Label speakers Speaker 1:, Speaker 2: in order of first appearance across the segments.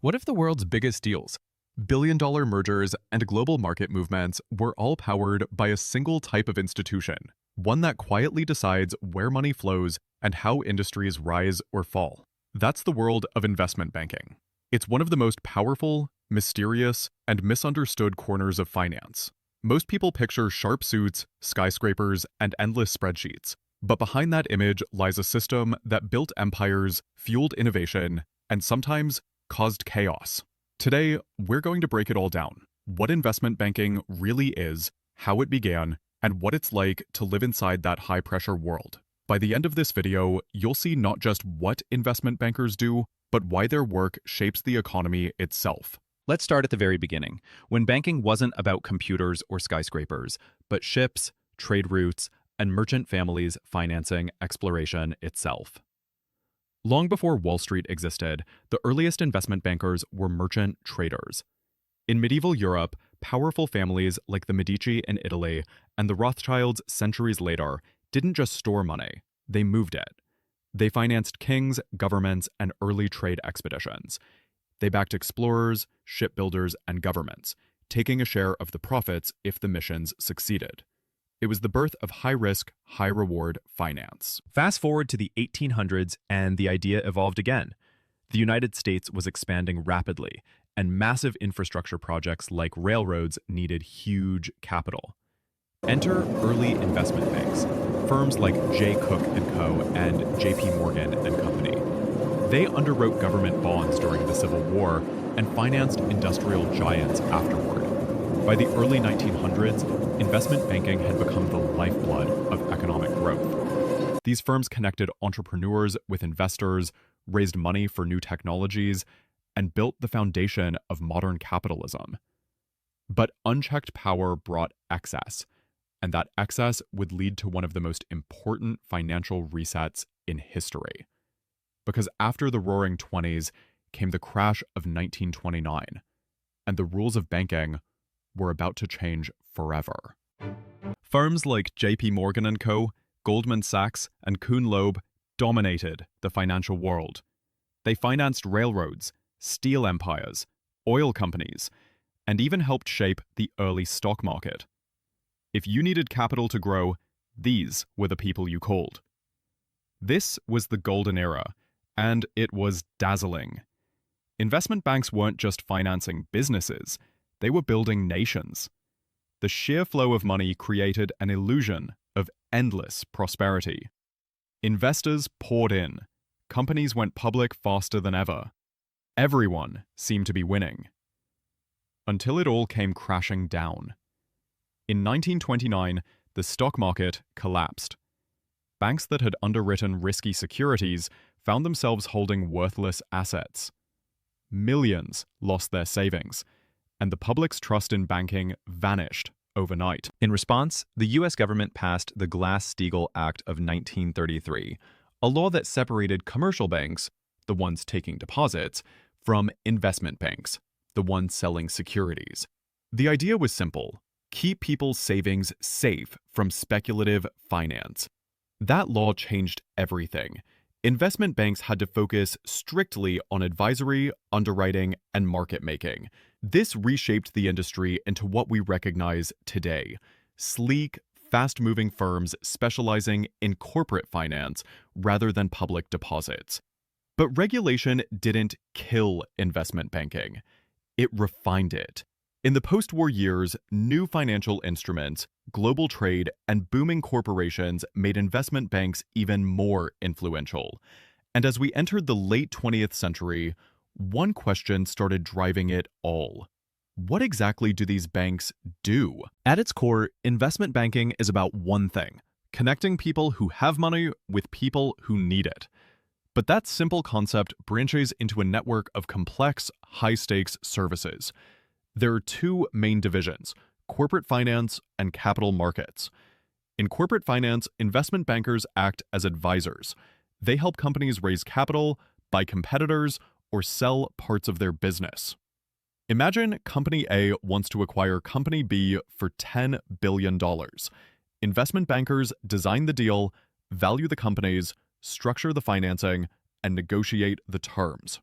Speaker 1: What if the world's biggest deals, billion-dollar mergers, and global market movements were all powered by a single type of institution, one that quietly decides where money flows and how industries rise or fall? That's the world of investment banking. It's one of the most powerful, mysterious, and misunderstood corners of finance. Most people picture sharp suits, skyscrapers, and endless spreadsheets. But behind that image lies a system that built empires, fueled innovation, and sometimes caused chaos. Today, we're going to break it all down. What investment banking really is, how it began, and what it's like to live inside that high-pressure world. By the end of this video, you'll see not just what investment bankers do, but why their work shapes the economy itself.
Speaker 2: Let's start at the very beginning, when banking wasn't about computers or skyscrapers, but ships, trade routes, and merchant families financing exploration itself. Long before Wall Street existed, the earliest investment bankers were merchant traders. In medieval Europe, powerful families like the Medici in Italy and the Rothschilds centuries later didn't just store money, they moved it. They financed kings, governments, and early trade expeditions. They backed explorers, shipbuilders, and governments, taking a share of the profits if the missions succeeded. It was the birth of high-risk, high-reward finance.
Speaker 3: Fast forward to the 1800s, and the idea evolved again.
Speaker 2: The United States was expanding rapidly, and massive infrastructure projects like railroads needed huge capital. Enter early investment banks, firms like J. Cook & Co. and JP Morgan & Company. They underwrote government bonds during the Civil War and financed industrial giants afterward. By the early 1900s, investment banking had become the lifeblood of economic growth. These firms connected entrepreneurs with investors, raised money for new technologies, and built the foundation of modern capitalism. But unchecked power brought excess, and that excess would lead to one of the most important financial resets in history. Because after the Roaring '20s came the crash of 1929, and the rules of banking were about to change forever. Firms like JP Morgan & Co., Goldman Sachs, and Kuhn Loeb dominated the financial world. They financed railroads, steel empires, oil companies, and even helped shape the early stock market. If you needed capital to grow, these were the people you called. This was the golden era, and it was dazzling. Investment banks weren't just financing businesses, they were building nations. The sheer flow of money created an illusion of endless prosperity. Investors poured in. Companies went public faster than ever. Everyone seemed to be winning. Until it all came crashing down. In 1929, the stock market collapsed. Banks that had underwritten risky securities found themselves holding worthless assets. Millions lost their savings, and the public's trust in banking vanished overnight.
Speaker 3: In response, the U.S. government passed the Glass-Steagall Act of 1933, a law that separated commercial banks, the ones taking deposits, from investment banks, the ones selling securities. The idea was simple: keep people's savings safe from speculative finance. That law changed everything. Investment banks had to focus strictly on advisory, underwriting, and market making. This reshaped the industry into what we recognize today: sleek, fast-moving firms specializing in corporate finance rather than public deposits. But regulation didn't kill investment banking. It refined it. In the post-war years, new financial instruments, global trade, and booming corporations made investment banks even more influential. And as we entered the late 20th century, one question started driving it all. What exactly do these banks do?
Speaker 2: At its core, investment banking is about one thing: connecting people who have money with people who need it. But that simple concept branches into a network of complex, high-stakes services. There are two main divisions: corporate finance and capital markets. In corporate finance, investment bankers act as advisors. They help companies raise capital, buy competitors, or sell parts of their business. Imagine Company A wants to acquire Company B for $10 billion. Investment bankers design the deal, value the companies, structure the financing, and negotiate the terms.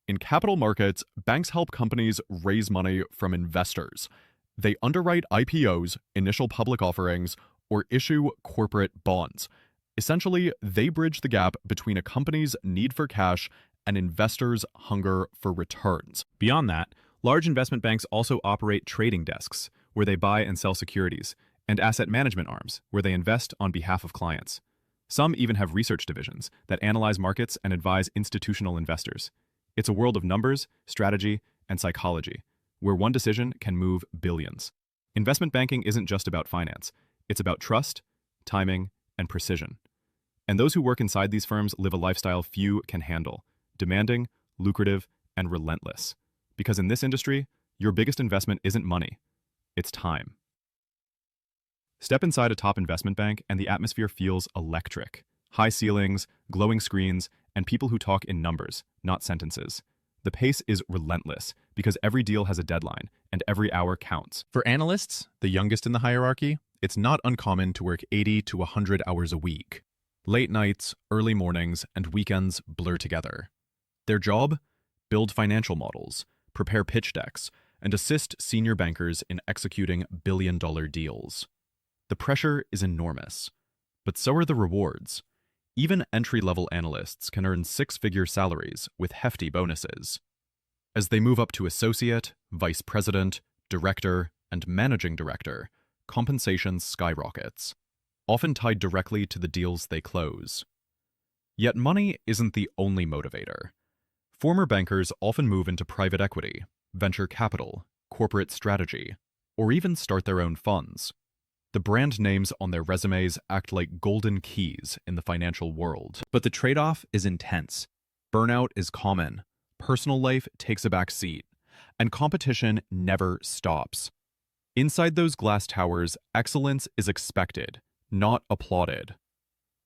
Speaker 1: In capital markets, banks help companies raise money from investors. They underwrite IPOs, initial public offerings, or issue corporate bonds. Essentially, they bridge the gap between a company's need for cash and investors' hunger for returns.
Speaker 2: Beyond that, large investment banks also operate trading desks, where they buy and sell securities, and asset management arms, where they invest on behalf of clients. Some even have research divisions that analyze markets and advise institutional investors. It's a world of numbers, strategy, and psychology, where one decision can move billions. Investment banking isn't just about finance. It's about trust, timing, and precision. And those who work inside these firms live a lifestyle few can handle: demanding, lucrative, and relentless. Because in this industry, your biggest investment isn't money, it's time. Step inside a top investment bank and the atmosphere feels electric. High ceilings, glowing screens, and people who talk in numbers, not sentences. The pace is relentless because every deal has a deadline and every hour counts.
Speaker 3: For analysts, the youngest in the hierarchy, it's not uncommon to work 80 to 100 hours a week. Late nights, early mornings, and weekends blur together. Their job? Build financial models, prepare pitch decks, and assist senior bankers in executing billion-dollar deals. The pressure is enormous, but so are the rewards. Even entry-level analysts can earn six-figure salaries with hefty bonuses. As they move up to associate, vice president, director, and managing director, compensation skyrockets, often tied directly to the deals they close. Yet money isn't the only motivator. Former bankers often move into private equity, venture capital, corporate strategy, or even start their own funds. The brand names on their resumes act like golden keys in the financial world.
Speaker 2: But the trade-off is intense. Burnout is common, personal life takes a back seat, and competition never stops. Inside those glass towers, excellence is expected, not applauded.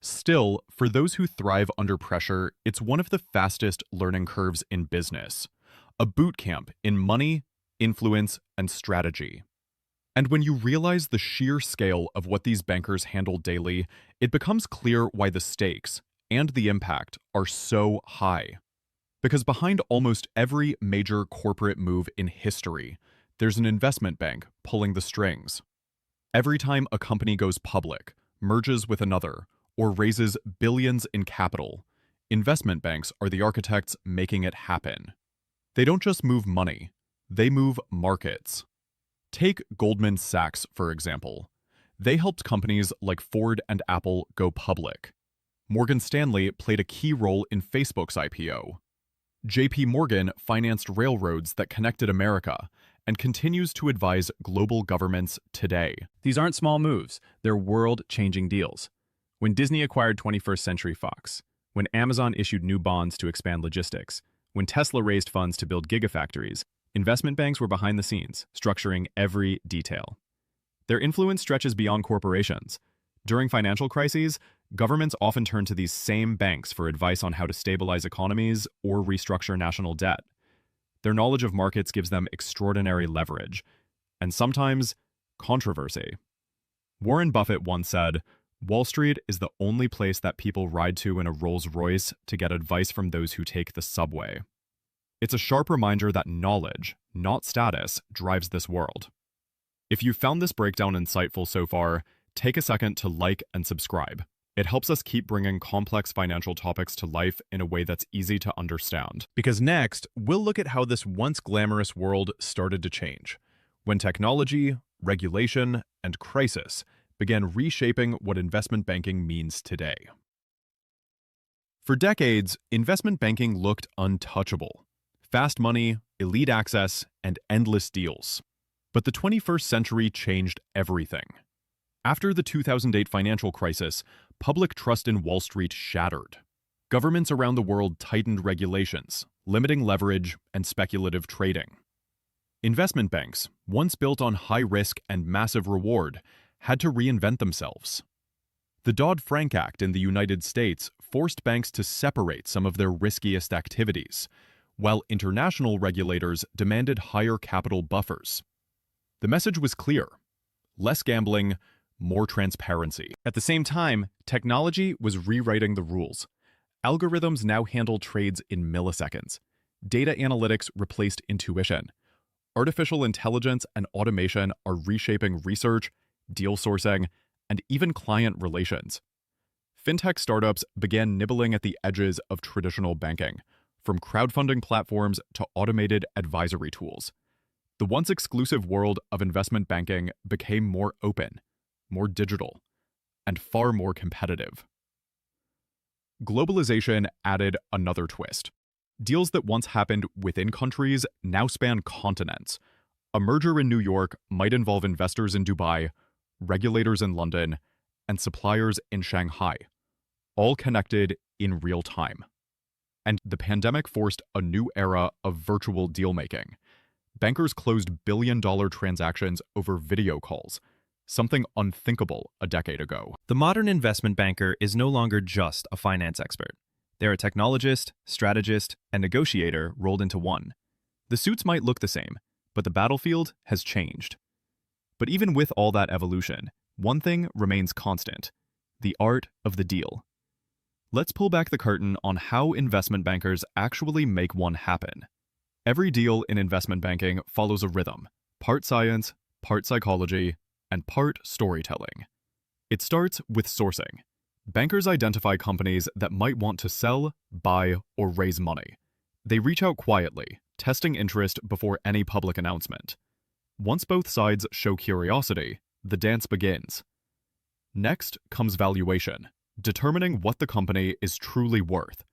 Speaker 2: Still, for those who thrive under pressure, it's one of the fastest learning curves in business. A boot camp in money, influence, and strategy. And when you realize the sheer scale of what these bankers handle daily, it becomes clear why the stakes and the impact are so high. Because behind almost every major corporate move in history, there's an investment bank pulling the strings. Every time a company goes public, merges with another, or raises billions in capital, investment banks are the architects making it happen. They don't just move money, they move markets. Take Goldman Sachs, for example. They helped companies like Ford and Apple go public. Morgan Stanley played a key role in Facebook's IPO. JP Morgan financed railroads that connected America and continues to advise global governments today.
Speaker 3: These aren't small moves, they're world-changing deals. When Disney acquired 21st Century Fox, when Amazon issued new bonds to expand logistics, when Tesla raised funds to build gigafactories, investment banks were behind the scenes, structuring every detail. Their influence stretches beyond corporations. During financial crises, governments often turn to these same banks for advice on how to stabilize economies or restructure national debt. Their knowledge of markets gives them extraordinary leverage, and sometimes controversy. Warren Buffett once said, "Wall Street is the only place that people ride to in a Rolls-Royce to get advice from those who take the subway." It's a sharp reminder that knowledge, not status, drives this world. If you found this breakdown insightful so far, take a second to like and subscribe. It helps us keep bringing complex financial topics to life in a way that's easy to understand.
Speaker 2: Because next, we'll look at how this once glamorous world started to change, when technology, regulation, and crisis began reshaping what investment banking means today. For decades, investment banking looked untouchable. Fast money, elite access, and endless deals. But the 21st century changed everything. After the 2008 financial crisis, public trust in Wall Street shattered. Governments around the world tightened regulations, limiting leverage and speculative trading. Investment banks, once built on high risk and massive reward, had to reinvent themselves. The Dodd-Frank Act in the United States forced banks to separate some of their riskiest activities, while international regulators demanded higher capital buffers. The message was clear: less gambling, more transparency. At the same time, technology was rewriting the rules. Algorithms now handle trades in milliseconds.
Speaker 1: Data analytics replaced intuition. Artificial intelligence and automation are reshaping research, deal sourcing, and even client relations. Fintech startups began nibbling at the edges of traditional banking, from crowdfunding platforms to automated advisory tools. The once exclusive world of investment banking became more open, more digital, and far more competitive. Globalization added another twist. Deals that once happened within countries now span continents. A merger in New York might involve investors in Dubai, regulators in London, and suppliers in Shanghai, all connected in real time. And the pandemic forced a new era of virtual deal-making. Bankers closed billion-dollar transactions over video calls, something unthinkable a decade ago.
Speaker 2: The modern investment banker is no longer just a finance expert. They're a technologist, strategist, and negotiator rolled into one. The suits might look the same, but the battlefield has changed. But even with all that evolution, one thing remains constant: the art of the deal. Let's pull back the curtain on how investment bankers actually make one happen. Every deal in investment banking follows a rhythm: part science, part psychology, and part storytelling. It starts with sourcing. Bankers identify companies that might want to sell, buy, or raise money. They reach out quietly, testing interest before any public announcement. Once both sides show curiosity, the dance begins. Next comes valuation, determining what the company is truly worth.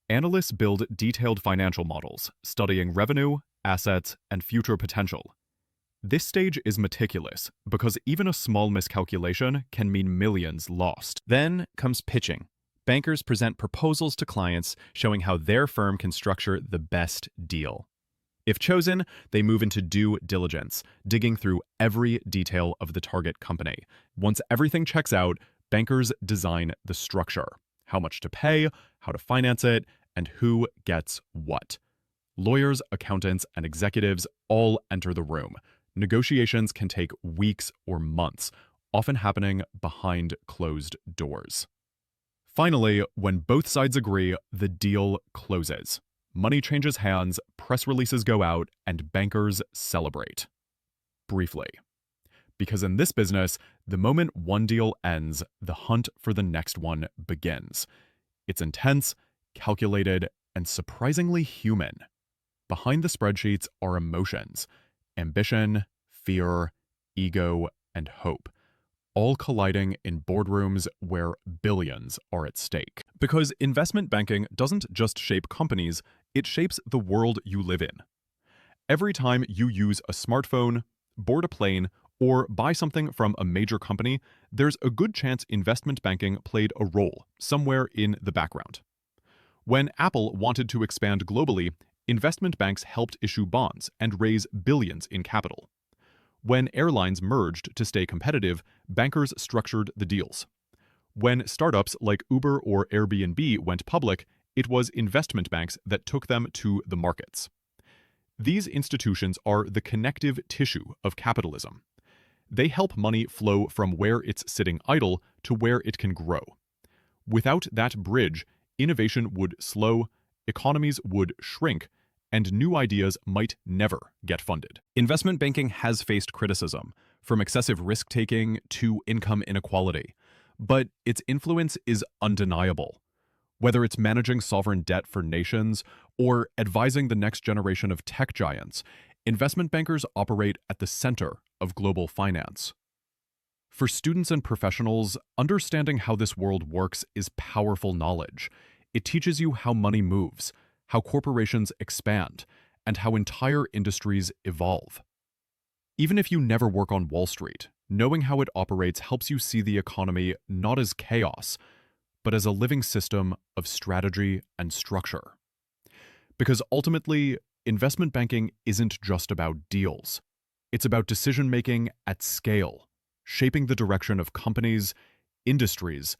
Speaker 2: Analysts build detailed financial models, studying revenue, assets, and future potential. This stage is meticulous because even a small miscalculation can mean millions lost.
Speaker 3: Then comes pitching. Bankers present proposals to clients showing how their firm can structure the best deal. If chosen, they move into due diligence, digging through every detail of the target company. Once everything checks out, bankers design the structure: how much to pay, how to finance it, and who gets what. Lawyers, accountants, and executives all enter the room. Negotiations can take weeks or months, often happening behind closed doors. Finally, when both sides agree, the deal closes. Money changes hands, press releases go out, and bankers celebrate. Briefly. Because in this business, the moment one deal ends, the hunt for the next one begins. It's intense, calculated, and surprisingly human. Behind the spreadsheets are emotions: ambition, fear, ego, and hope, all colliding in boardrooms where billions are at stake. Because investment banking doesn't just shape companies, it shapes the world you live in. Every time you use a smartphone, board a plane, or buy something from a major company, there's a good chance investment banking played a role somewhere in the background. When Apple wanted to expand globally, investment banks helped issue bonds and raise billions in capital. When airlines merged to stay competitive, bankers structured the deals. When startups like Uber or Airbnb went public, it was investment banks that took them to the markets. These institutions are the connective tissue of capitalism. They help money flow from where it's sitting idle to where it can grow. Without that bridge, innovation would slow, economies would shrink, and new ideas might never get funded. Investment banking has faced criticism, from excessive risk-taking to income inequality, but its influence is undeniable. Whether it's managing sovereign debt for nations or advising the next generation of tech giants, investment bankers operate at the center of global finance. For students and professionals, understanding how this world works is powerful knowledge. It teaches you how money moves, how corporations expand, and how entire industries evolve. Even if you never work on Wall Street, knowing how it operates helps you see the economy not as chaos, but as a living system of strategy and structure. Because ultimately, investment banking isn't just about deals. It's about decision-making at scale, shaping the direction of companies, industries,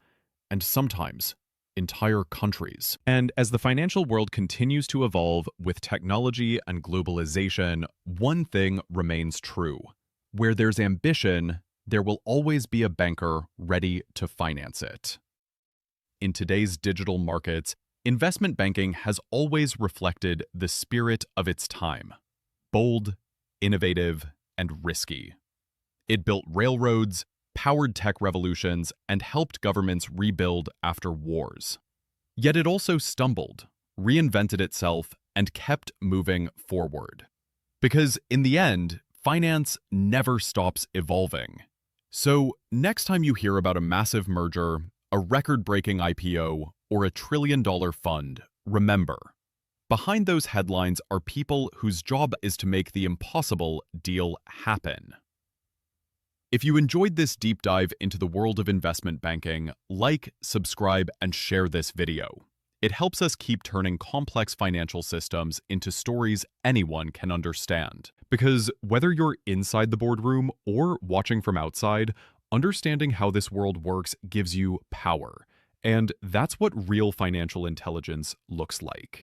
Speaker 3: and sometimes entire countries. And as the financial world continues to evolve with technology and globalization, one thing remains true. Where there's ambition, there will always be a banker ready to finance it. In today's digital markets,
Speaker 2: Investment banking has always reflected the spirit of its time: bold, innovative, and risky. It built railroads, powered tech revolutions, and helped governments rebuild after wars. Yet it also stumbled, reinvented itself, and kept moving forward. Because in the end, finance never stops evolving. So, next time you hear about a massive merger, a record-breaking IPO, or a trillion-dollar fund, remember, behind those headlines are people whose job is to make the impossible deal happen. If you enjoyed this deep dive into the world of investment banking, like, subscribe, and share this video. It helps us keep turning complex financial systems into stories anyone can understand. Because whether you're inside the boardroom or watching from outside, understanding how this world works gives you power. And that's what real financial intelligence looks like.